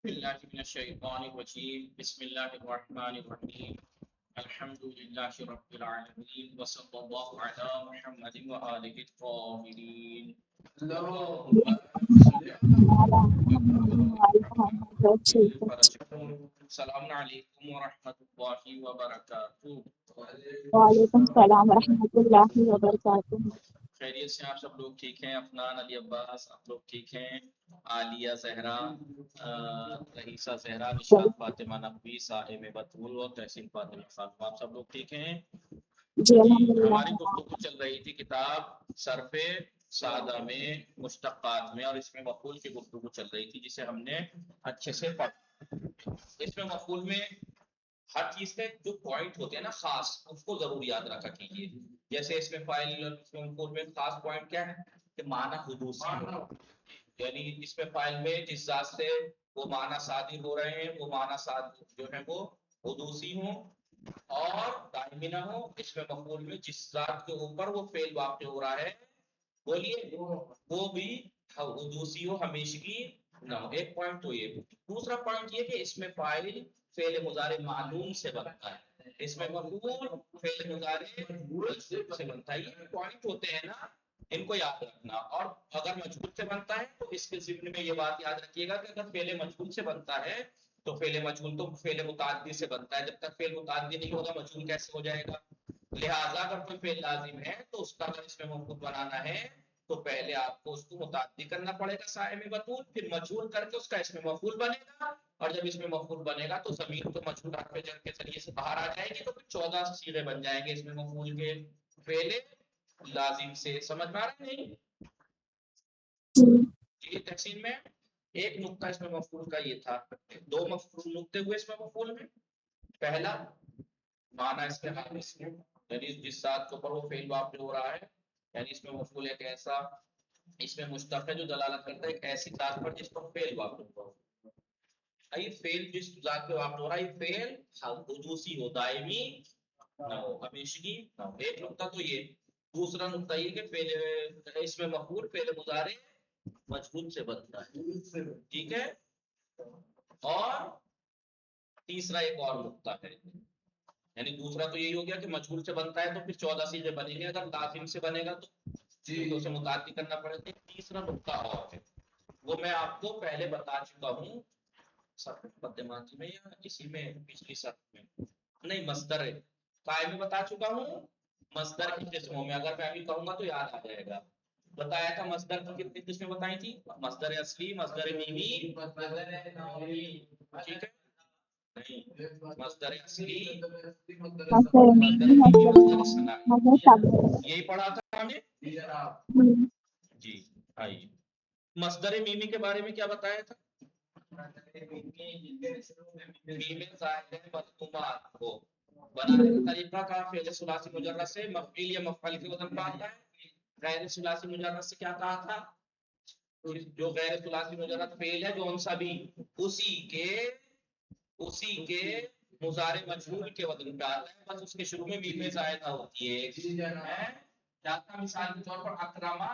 بالله من الشيطان الرجيم بسم الله الرحمن الرحيم الحمد لله رب العالمين وصلى الله على محمد وآله الطاهرين اللهم صل على السلام عليكم ورحمة الله وبركاته. وعلیکم السلام ورحمۃ اللہ وبرکاتہ۔ خیریت سے آپ سب لوگ ٹھیک ہیں؟ افنان، علی عباس، آپ لوگ ٹھیک ہیں؟ عالیہ زہرا، رئیسہ زہرا، نشاط فاطمہ نقوی، صاحب بطول اور تحسین فاطمہ خاتون، آپ سب لوگ ٹھیک ہیں؟ جی الحمدللہ۔ ہماری گفتگو چل رہی تھی کتاب صرف سادہ میں مشتقات میں، اور اس میں مفعول کی گفتگو چل رہی تھی جسے ہم نے اچھے سے پڑھا۔ اس میں مفعول میں ہر چیز کے جو پوائنٹ ہوتے ہیں نا خاص، اس کو ضرور یاد رکھا کیجیے۔ جیسے اس میں فاعل اور اس میں مفعول میں خاص پوائنٹ کیا ہے کہ معنی حدوثی ہو، یعنی اس میں فاعل میں جس ذات سے وہ معنی صادر ہو رہے ہیں وہ معنی صادر جو ہے وہ حدوثی ہوں اور دائمی نہ ہو۔ اس میں مفعول میں جس ذات کے اوپر وہ فعل واقع ہو رہا ہے بولیے وہ بھی حدوثی ہو، ہمیشگی نہ ہو۔ ایک پوائنٹ تو یہ۔ دوسرا پوائنٹ یہ کہ اس میں فاعل فعل مضارع معلوم سے بنتا ہے، اس میں مفعول فعل مضارع مجھول سے بنتا ہے۔ یہ پوائنٹ ہوتے ہیں نا، ان کو یاد رکھنا۔ اور اگر مجھول سے بنتا ہے تو اس کے ضمن میں یہ بات یاد رکھیے گا کہ اگر فعل مجھول سے بنتا ہے تو فعل مجھول تو فعل متعدی سے بنتا ہے، جب تک فعل متعدی نہیں ہوگا مجھول کیسے ہو جائے گا؟ لہٰذا اگر کوئی فعل لازم ہے تو اس کا اگر اس میں مفعول بنانا ہے تو پہلے آپ کو اس کو متعدی کرنا پڑے گا صاحب بطول، پھر مجھول کر کے اس کا اس میں مفعول بنے گا، اور جب اس میں مفعول بنے گا تو ضمیر تو مجھول حرف جر کے ذریعے سے باہر آ جائے گی، تو پھر 14 صیغے بن جائیں گے اس میں مفعول کے فعل لازم سے۔ سمجھ میں آ رہا ہے نہیں؟ جی تقسیم میں ایک نقطہ اس میں مفعول کا یہ تھا، دو مفعول نقطے ہوئے اس میں مفعول میں۔ پہلا معنی اس کے حادث میں، یعنی جس ذات کے اوپر وہ فعل واقع ہو رہا ہے، یعنی اس میں مفعول ایک ایسا اس میں مشتق ہے جو دلالت کرتا ہے ایک ایسی ذات پر جس پر فعل واقع ہوا ہو۔ یہ فعل جس ذات پہ واقع ہو رہا ہے یہ فعل حدوثی ہو، دائمی نہ ہو، ہمیشگی نہ ہو۔ ایک نقطہ تو یہ۔ دوسرا نقطہ یہ کہ فعل اس میں مفعول فعل مضارع مجھول سے بنتا ہے، ٹھیک ہے؟ اور تیسرا ایک اور نقطہ ہے، یعنی دوسرا تو یہی ہو گیا کہ مجھول سے بنتا ہے تو پھر 14 صیغے بنیں گے، اگر لازم سے بنے گا تو اسے متعدی کرنا پڑے گا۔ تیسرا نقطہ اور ہے، وہ میں آپ کو پہلے بتا چکا ہوں صف مقدمات میں یا اسی میں پچھلی صف میں، نہیں مصدر قائم میں بتا چکا ہوں۔ مصدر کی قسموں میں اگر میں ابھی کہوں گا تو یاد آ جائے گا۔ بتایا تھا مصدر کی کتنی قسمیں بتائی تھی؟ مصدر اصلی، مصدر میمی، ٹھیک ہے؟ نہیں، مصدر اصلی، مصدر میمی، مصدر ثنائی، یہی پڑھا تھا ہم نے۔ جی آئیے، مصدر میمی کے بارے میں کیا بتایا تھا؟ میم زائد مضمومات کو بنانے کا طریقہ کا فعل ثلاثی مجرد سے مفعول یا مفعول کے وزن پہ آتا ہے۔ غیر ثلاثی مجرد سے کیا کہا تھا؟ جو غیر ثلاثی مجرد فعل ہے جو ان سبھی اسی کے مضارع مجہول کے وزن پہ آتا ہے، بس اس کے شروع میں میم زائدہ ہوتی ہے۔ کیا تھا؟ مثال کے طور پر اکرما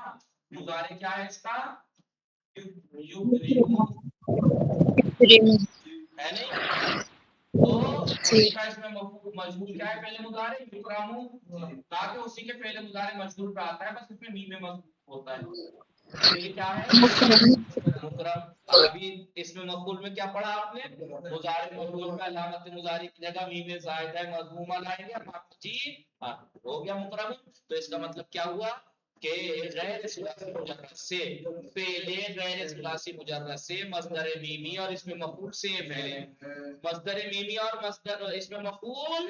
مضارع کیا ہے اس کا؟ ہے نہیں؟ تو اس کا اس میں مجہول کیا ہے؟ پہلے مضارع یکرمو، تاکہ اسی کے پہلے مضارع مجہول پہ آتا ہے، بس اس میں میم مضموم ہوتا ہے۔ یہ کیا ہے؟ مکرم۔ ابھی اس میں مفعول میں کیا پڑھا آپ نے؟ مضارع مفعول میں علامت مضارع کی جگہ میم زائدہ مضمومہ لائیں گے، جی ہاں ہو گیا مکرم۔ تو اس کا مطلب کیا ہوا کہ غیر ثلاثی مجرد سے فعل غیر ثلاثی مجرد سے مصدر میمی اور اس میں مفعول سیم ہے۔ مصدر میمی اور مصدر اس میں مفعول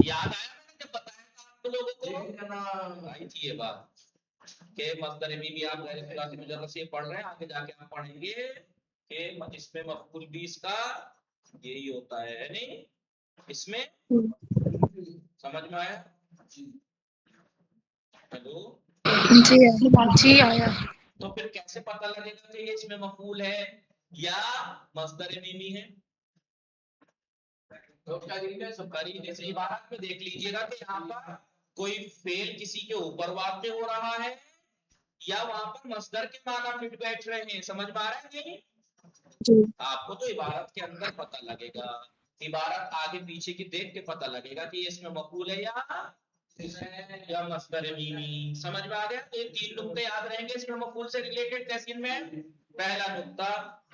یاد آیا میں نے جب بتایا تھا آپ لوگوں کو؟ آئی تھی یہ بات کہ مصدر میمی آپ غیر ثلاثی مجرد سے پڑھ رہے ہیں، آگے جا کے آپ پڑھیں گے کہ اس میں مفعول بھی اس کا یہی ہوتا ہے، نہیں اس میں سمجھ میں آیا؟ ہیلو جی آیا۔ تو پھر کیسے پتہ لگے گا کہ یہ اس میں مفعول ہے یا مصدر میمی ہے؟ تو قرینہ سے عبارت میں دیکھ لیجئے گا کہ یہاں پر کوئی فعل کسی کے اوپر واقع ہو رہا ہے یا وہاں پر مصدر کے معنی فٹ بیٹھ رہے ہیں۔ سمجھ میں آ رہا ہے نہیں؟ جی آپ کو تو عبارت کے اندر پتہ لگے گا، عبارت آگے پیچھے کی دیکھ کے پتہ لگے گا کہ یہ اس میں مفعول ہے یا مصدر میمی. سمجھ میں آ گیا؟ یہ تین نقطے یاد رہیں گے اس میں مفعول سے ریلیٹڈ تحسین میں. پہلا نقطہ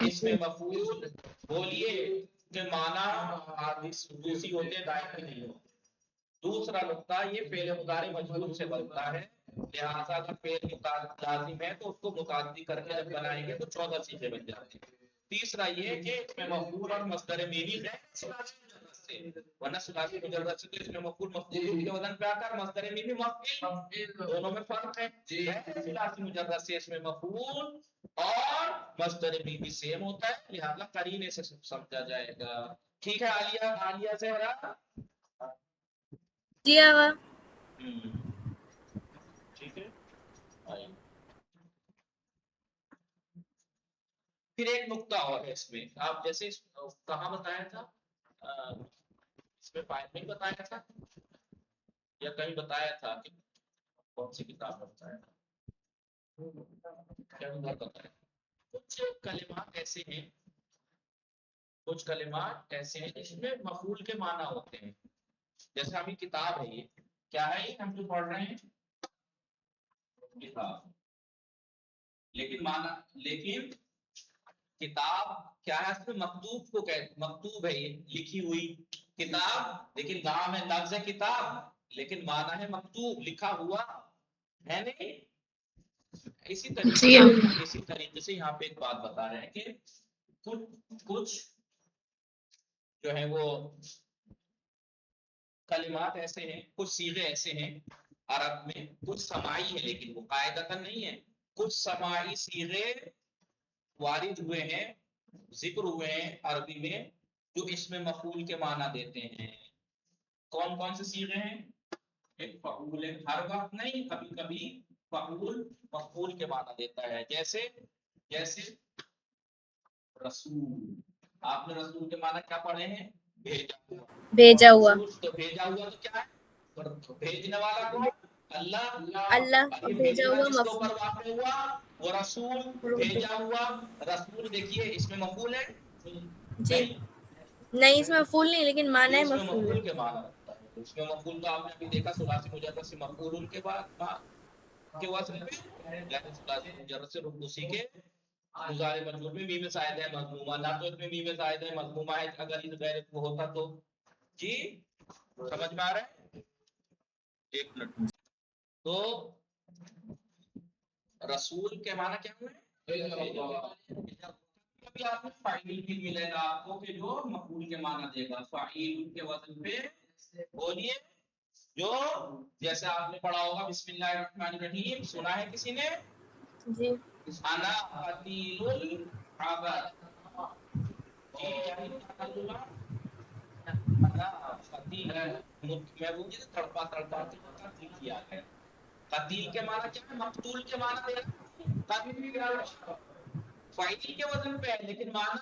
اس میں مفعول بولیے کہ معنی دوسری ہوتے ہیں دائمی نہیں ہوتے. دوسرا نقطہ یہ فعل مضارع مجبور سے بنتا ہے، لہٰذا اگر فعل لازم ہے تو اس کو متعدی کر کے جب بنائیں گے تو 14 صیغے بن جاتے ہیں. تیسرا یہ کہ اس میں مفعول اور مصدر میمی غیر ثلاثی مجرد سے، ورنہ ثلاثی مجرد سے تو اس میں مفعول مفعول کے وزن پہ آتا ہے، مصدر میمی مفعول، دونوں میں فرق ہے. غیر ثلاثی مجرد سے اس میں مفعول اور مصدر میمی سیم ہوتا ہے، لہذا قرینے سے سمجھا جائے گا. ٹھیک ہے عالیہ زہرا؟ جی آقا. ٹھیک ہے. پھر ایک نقطہ اور ہے اس میں، آپ جیسے کہاں بتایا تھا، اس میں فائل میں بتایا تھا یا کہیں بتایا تھا کہ کون سی کتاب میں بتایا تھا، کیا بتایا؟ کچھ کلمات ایسے ہیں، کچھ کلمات ایسے ہیں جس میں مفعول کے معنی ہوتے ہیں. جیسے ابھی کتاب ہے، یہ کیا ہے، یہ ہم جو پڑھ رہے ہیں کتاب، لیکن کتاب کیا ہے، اس میں مکتوب کو مکتوب ہے، یہ لکھی ہوئی کتاب، لیکن نام ہے لفظ کتاب، لیکن معنی ہے مکتوب، لکھا ہوا ہے نہیں. اسی طریقے سے یہاں پہ ایک بات بتا رہے ہیں کہ کچھ جو ہے وہ کلمات ایسے ہیں، کچھ صیغے ایسے ہیں عرب میں، کچھ سماعی ہے لیکن وہ قاعدتاً نہیں ہے، کچھ سماعی صیغے وارد ہوئے ہیں، ذکر ہوئے ہیں عربی میں، جو اس میں مفعول کے معنی دیتے ہیں. کون کون سے صیغے ہیں؟ ایک فعول ہے، ہر وقت نہیں، کبھی کبھی فعول مفعول کے معنی دیتا ہے. جیسے رسول، آپ نے رسول کے معنی کیا پڑھے ہیں؟ بھیجا ہوا. رسول تو بھیجا ہوا تو کیا ہے، بھیجنے والا کون؟ اللہ. اللہ. یہ بھیجا بھیجنا ہوا جس کے مفعول. اوپر واقع ہوا وہ رسول، بھیجا ہوا رسول. دیکھیے اس میں مفعول ہے جی نہیں، اس میں مفعول نہیں لیکن معنی ہے اس میں مفعول ہے. مفعول کے معنی رکھتا ہے. اس میں مفعول تو آپ نے ابھی دیکھا ثلاثی مجرد سے مفعول کے بعد کے وزن پہ، لیکن ثلاثی مجرد سے اسی کے مضارع مجرور میں میم زائد ہے مضمومہ، نہ تو اس میں میم زائد ہے مضمومہ ہے، اگر اس غیر کو ہوتا تو. جی سمجھ میں آ رہا ہے؟ ایک منٹ. تو رسول کے معنی کیا ہوئے؟ ابھی آپ نے فاعل بھی ملے گا آپ کو کہ جو مفعول کے معنی دے گا، فاعل کے وزن پہ بولیے، جو جیسے آپ نے پڑھا ہوگا بسم اللہ الرحمن الرحیم، سنا ہے کسی نے؟ جی انا قتیل العبد. میں وہ چیز تڑپا کے قتل کیا ہے. قتیل کے معنی کیا ہے؟ مقتول کے معنی دے رہا، فاعل کے وزن پہ ہے لیکن معنی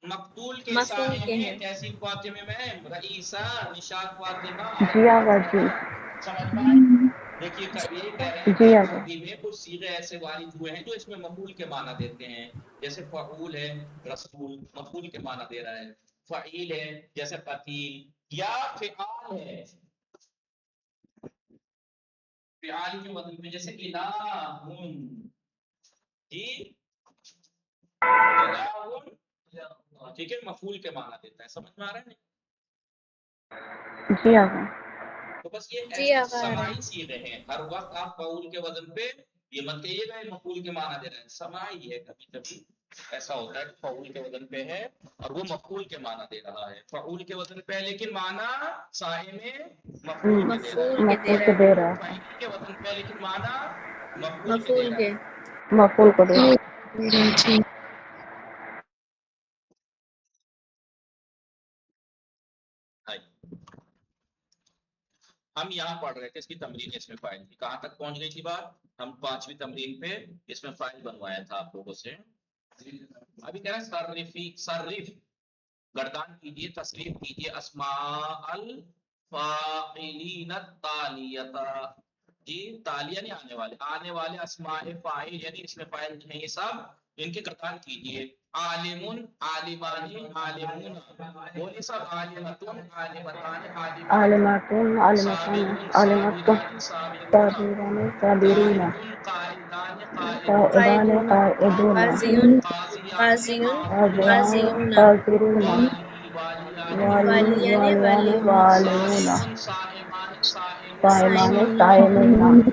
مقتول کے مفعول سائے کے میں. ہیں. تحسین فاطمہ میں رئیسہ نشاد فاطمہ. جی آقا جی. سمجھ میں آئے؟ دیکھیے یہ کہہ رہے ہیں جی کہ آقا. عربی میں کچھ صیغے ایسے وارد ہوئے ہیں جو اس میں مفعول کے معنی دیتے ہیں. جیسے فعول ہے، رسول مفعول کے معنی دے رہا ہے. فعیل ہے جیسے قتیل، یا فعال ہے، فعال کے وزن میں جیسے الہٌ. جی الہٌ، ٹھیک ہے، مفعول کے معنی دیتا ہے. سمجھ میں آ رہا ہے نہیں؟ جی آقا. تو بس یہ جی ایسے آقا. سماعی صیغے ہیں، ہر وقت آپ فعول کے وزن پہ یہ مت کہیے گا مفعول کے معنی دے رہے ہیں، سماعی ہے. کبھی کبھی ایسا ہوتا ہے کہ فعول کے وزن پہ ہے اور وہ مفعول کے معنی دے رہا ہے، فعول کے وزن پہ لیکن معنی سائے میں مفعول کے دے رہا ہے. مفعول کے دے مفعول رہا کو ہے. دے رہا ہے. فعیل کے وزن پہ لیکن معنی مفعول کے دے مفعول رہا کے. ہے. مفعول کو دے رہا ہے. جی ہم یہاں پڑھ رہے تھے اس کی تمرین، اس میں فائل کی کہاں تک پہنچ گئی تھی بات؟ ہم 5ویں تمرین پہ اس میں فائل بنوایا تھا آپ لوگوں سے. ابھی کہہ رہے ہیں صرف گردان کیجیے، تصریف کیجیے اسماء الفاعلین التالیہ. جی تالیہ نہیں آنے والے اسماء فاعل، یعنی اس میں فاعل ہیں یہ سب ان کی قطار کیجئے. عالمن، عالمانی، عالمون. بولیے سب. عالمتن، عالمتان، عالمون. عالماتون عالمتان صابرون، عالماتون صابران، صابرون. صابران صابرین قائدون، قائدان، قائدان قائدون. قائدون قائدون قاضیون قاضیان، قاضیون قاضیون. قاضیان قاضیون قاضرون والی، والیان. والی والیان والیان والیون والیون صائمون، صائمان، صائمون. صائمان صائمون صائمون ہماری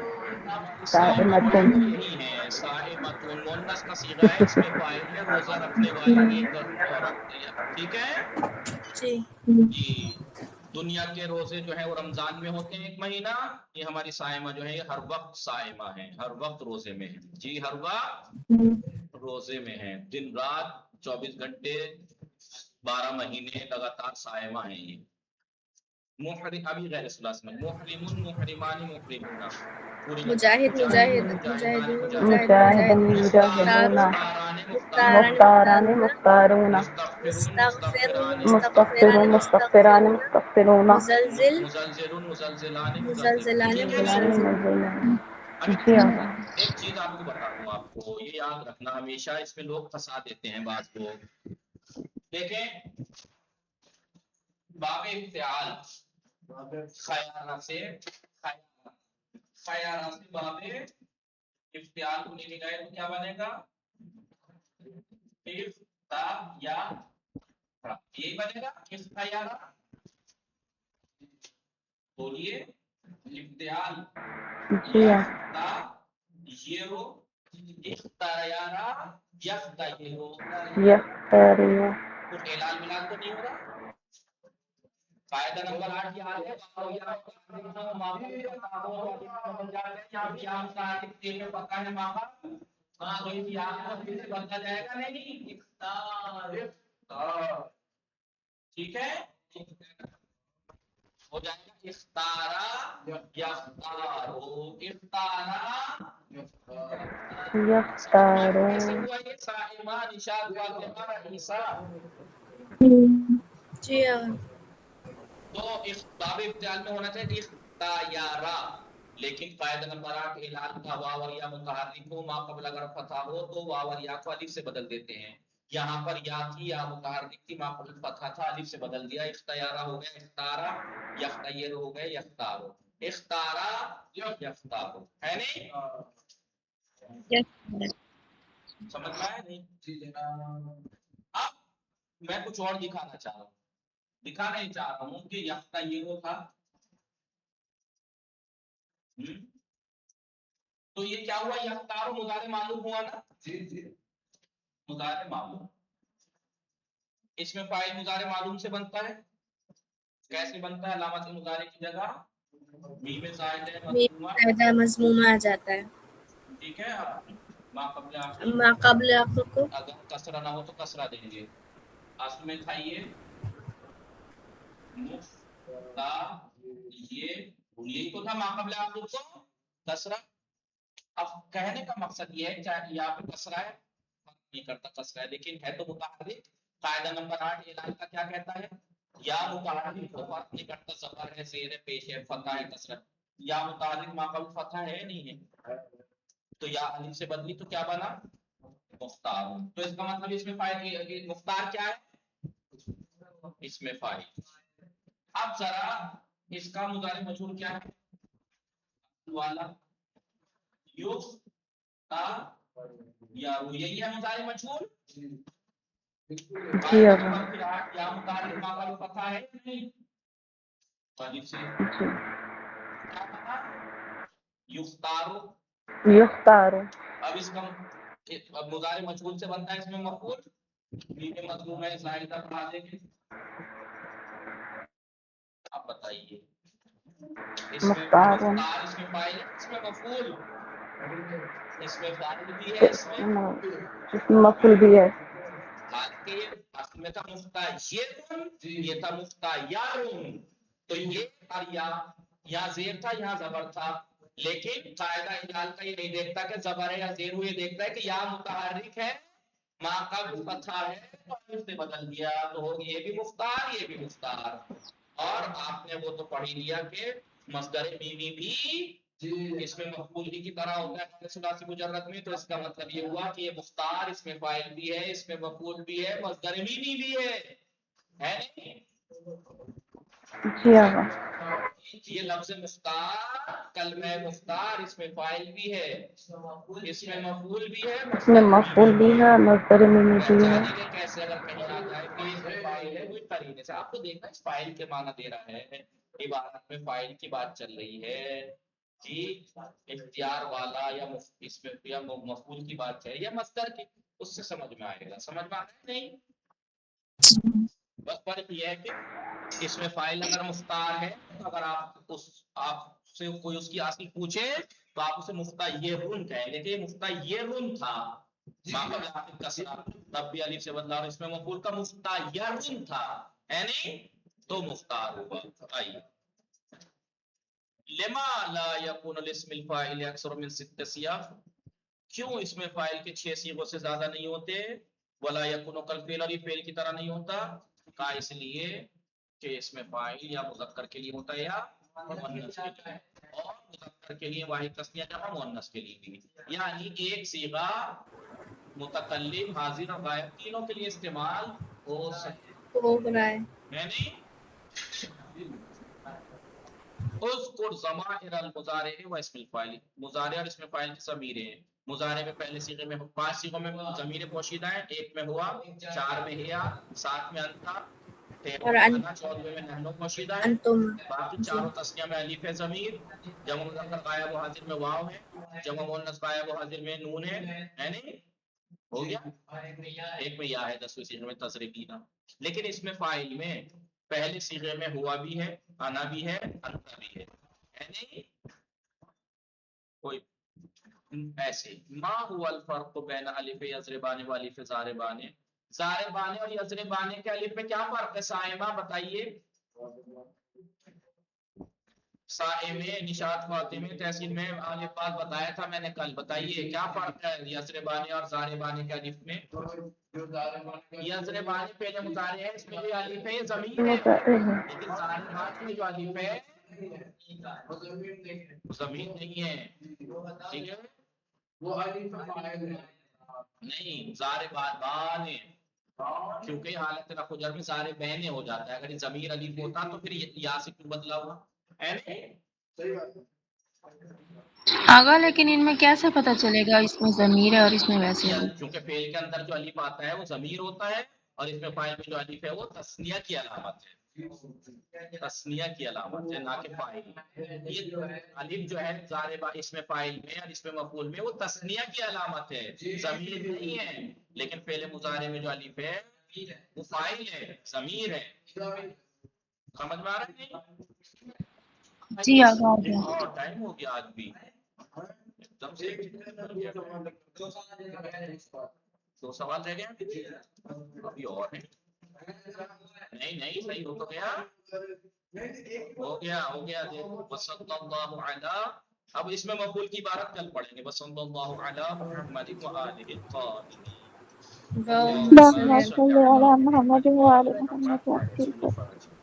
صائمتن صائمتون یہی ہے. صائمتون مونس کا صیغہ ہے، اس میں فاعل ہے روزہ رکھنے والی ایک عورت. ٹھیک ہے جی جی. دنیا کے روزے جو ہے وہ رمضان میں ہوتے ہیں 1 مہینہ. یہ ہماری صائمہ جو ہے یہ ہر وقت صائمہ ہے، ہر وقت روزے میں ہے. جی ہر وقت روزے میں ہے. دن رات 24 گھنٹے 12 مہینے لگاتار صائمہ ہیں یہ. محرم ابھی غیر اصلاح میں محرمون، محرمانی، محرمون. پوری مجاہد مجاہدون، مجاہد مجاہدان، مجاہدون مجاہد مجاہدون. مجاہدن مجاہدین مختار مجاہدون مختاران، مختاران مختارون. مختاران مختارون مختارون مستغفرون، مستغفر مستغفران، مستغفرون مستغفران مستغفران مستغفرون مستغفرون مزلزل مزلزلون، مزلزلان، مزلزلون. مزلزلان ٹھیک ہے. مزلزلون ابھی جی ایک چیز آپ کو بتا دوں، آپ کو یہ یاد رکھنا ہمیشہ، اس میں لوگ پھنسا دیتے ہیں بات کو. دیکھیں باب افتعال خیانہ سے، خیانہ سے باب افتعال کو لے کے گئے تو کیا بنے گا؟ یا یہی بنے گا. افتعال بولیے. افتعال جی یرو، اختیارا یختیرو. یختاریو کچھ اعلان ملان تو نہیں ہو رہا. قاعدہ نمبر 8 یاد ہے. بنتا جائے گا نہیں. ٹھیک ہے ہو جائے گا. اختارا یختارو، اختارا یختارو. کیسے ہوا یہ؟ صائمہ، نشاط، فاطمہ، عیسیٰ. جی تو باب ابتدال میں ہونا چاہیے اختیارا. لیکن قاعدہ نمبر 8 اعلان کا واو اور یا متحرک ہو، ما قبل اگر فتح ہو تو واو اور یا کو الف سے بدل دیتے ہیں. یہاں پر یا تھی، یا متحرک تھی، ما قبل فتح تھا، الف سے بدل دیا. اختیارا ہو گیا اختارا، یختیر ہو گئے یختارو. اختارا یختارو ہے نہیں. سمجھ میں آیا نہیں؟ اب میں کچھ اور دکھانا چاہ رہا ہوں. دکھانا ہی چاہ رہا ہوں کہ یختیر تھا. تو یہ کیا ہوا؟ یختار مضارع معلوم ہوا نا. جی مضارع معلوم. اس میں فاعل مضارع معلوم سے بنتا ہے. کیسے بنتا ہے؟ علامت مضارع کی جگہ میم زائدہ مضمومہ آ جاتا ہے. ٹھیک ہے. ما قبل آخر ما قبل آخر کو اگر کسرہ نہ ہو تو کسرہ دیں گے. اصل میں تھا یہ مفتا، یہ تو تھا ما قبل آخر کو کسرہ. اب کہنے کا مقصد یہ ہے چاہے یہاں پہ کسرہ ہے، نہیں کرتا کسرہ ہے، لیکن ہے تو متحرک. قاعدہ نمبر 8 اعلان کا کیا کہتا ہے؟ یا متحرک کو فرق نہیں کرتا، زبر ہے، زیر ہے، پیش ہے، فتح ہے، کسرہ. یا متحرک ما قبل فتح ہے نہیں ہے، تو یا الف سے بدلی تو کیا بنا؟ مختار. تو اس کا مطلب اس میں فاعل مختار کیا ہے؟ اس میں فاعل. اب ذرا اس کا مضارع مجہول کیا ہے؟ والا یا یہی ہے مضارع مجہول. جی قاعدہ نمبر پھر 8 یا متحرک ما قبل فتح ہے نہیں. الف سے کیا بنا؟ یختارو. یختارو. اب اس کا مضارع مجہول سے بنتا ہے اس میں مفعول. یہ مضموم ہے زائدہ بنا دیں گے. اب بتائیے اس میں مختار مختار اس میں فاعل ہے، اس میں مفعول، اس میں فاعل بھی ہے، اس میں مفعول بھی ہے. حالانکہ یہ اصل میں تھا مفتایرن، یہ تھا مفتایارن. تو یہ اور یا زیر تھا، یہاں زبر تھا. لیکن قاعدہ اعلان کا یہ نہیں دیکھتا کہ زبر ہے یا زیر ہو، یہ دیکھتا ہے کہ یا متحرک ہے، ما قبل فتح ہے، تو الف سے بدل دیا تو یہ بھی مختار یہ بھی مختار. اور آپ نے وہ تو پڑھ ہی لیا کہ مصدر میمی بھی اس میں مفعول کی طرح ہوتا ہے ثلاثی مجرد میں، تو اس کا مطلب یہ ہوا کہ یہ مختار اس میں فاعل بھی ہے، اس میں مفعول بھی ہے، مصدر مینی بھی ہے نہیں؟ جی آقا. یہ لفظ مختار کلمہ مختار اس میں فاعل بھی ہے، اس میں مفعول بھی ہے، اس میں مفعول بھی ہے، مصدر مینی بھی ہے. پہچانیں گے کیسے؟ اگر کہیں آ جائے کہ اس میں فاعل ہے، کوئی قرینے سے آپ کو دیکھنا اس فاعل کے معنی دے رہا ہے، عبارت میں فاعل کی بات چل رہی ہے جی، اختیار والا یا اس میں یا مفعول کی بات ہے یا مصدر کی، اس سے سمجھ میں آئے گا. سمجھ میں آ رہا ہے نہیں؟ بس فرق یہ ہے کہ اس میں فاعل اگر مختار ہے تو اگر آپ سے کوئی اس کی اصل پوچھے تو آپ اسے مختیرن کہیں گے کہ یہ مختیرن تھا، ماں قبل آخر کسرہ تب بھی الف سے بدلا، اور اس میں مفعول کا مختیرن تھا ہے نہیں، تو مختار ہوگا. آئیے لما لا يكون الاسم الفاعل اکثر من 6 صیغ، کیوں اس میں فاعل کے 6 صیغوں سے زیادہ نہیں ہوتے؟ ولا يكون كالفعل، اور یہ فعل کی طرح نہیں ہوتا، کا اس لیے کہ اس میں فاعل یا مذکر کے لیے ہوتا ہے یا مؤنث کے لیے، اور مذکر کے لیے واحد تسنیہ جمع، مؤنث کے لیے بھی، یعنی ایک صیغہ متکلم حاضر اور غائب تینوں کے لیے استعمال ہو سکتا ہو رہا ہے. نہیں. اذکر ضمائر المضارع و اسم الفاعل، مضارع اور اسم فاعل کی ضمیریں ہیں. مضارع میں پہلے صیغے میں 5 صیغوں میں ضمیر پوشیدہ ہیں، 1 میں ہوا، 4 میں ہیا، 7 میں انتا، 13 اور میں انا، 14 میں نحنو پوشیدہ ہیں، انتم. باقی چاروں تسنیہ میں الف ہے ضمیر، جمع مذکر غائب و حاضر میں واو ہے، جمع مؤنث غائب و حاضر میں نون ہے نہیں؟ ہو گیا. ایک میں یا ہے 10ویں صیغے میں تضریبینا. لیکن اس میں فاعل میں پہلے صیغے میں ہوا بھی ہے، انا بھی ہے، انتا بھی ہے نہیں؟ کوئی ایسے ما هو الفرق بین الف یضربان و الف ضاربان، ضاربان اور یضربان کے الف میں کیا فرق ہے صائمہ بتائیے؟ صائمہ نشاط فاطمہ تحسین میں الف بات بتایا تھا میں نے کل، بتائیے کیا فرق ہے یضربان اور ضاربان کے الف میں؟ یضربان پہلے مضارع ہے، اس میں جو الف ہے یہ ضمیر ہے، لیکن ضاربان میں جو الف ہے ضمیر نہیں ہے، ٹھیک ہے؟ وہ الف فاعل نہیں، ضاربان، کیونکہ حالت رفع جر میں ضاربین ہو جاتا ہے، اگر یہ ضمیر الف ہوتا تو پھر یا سے کیوں بدلا ہوا ہے نہیں؟ صحیح بات آگا لیکن ان میں کیسے پتہ چلے گا اس میں ضمیر ہے اور اس میں ویسے ہے؟ کیونکہ فعل کے اندر جو الف آتا ہے وہ ضمیر ہوتا ہے، اور اس میں فاعل میں جو الف ہے وہ تثنیہ کی علامت ہے، تثنیہ کی علامت ہے نہ کہ فاعل. یہ الف جو ہے ضاربہ اس میں فاعل میں اور اس میں مفعول میں وہ تثنیہ کی علامت ہے، ضمیر نہیں ہے. لیکن فعل مضارع میں جو الف ہے وہ فاعل ہے، ضمیر ہے. سمجھ میں آ رہا ہے نہیں؟ جی آگا آ گیا. اور ٹائم ہو گیا آج بھی، دو سوال رہ گئے ابھی اور ہیں. نہیں صحیح ہو تو گیا، ہو گیا دیکھو وصلی اللہ علی، اب اس میں مفعول کی عبارت کل پڑھیں گے، وصلی اللہ علی محمد و آلہ الطاہرین. اللهم صل اللهم صل على محمد وعلى محمد وسلم.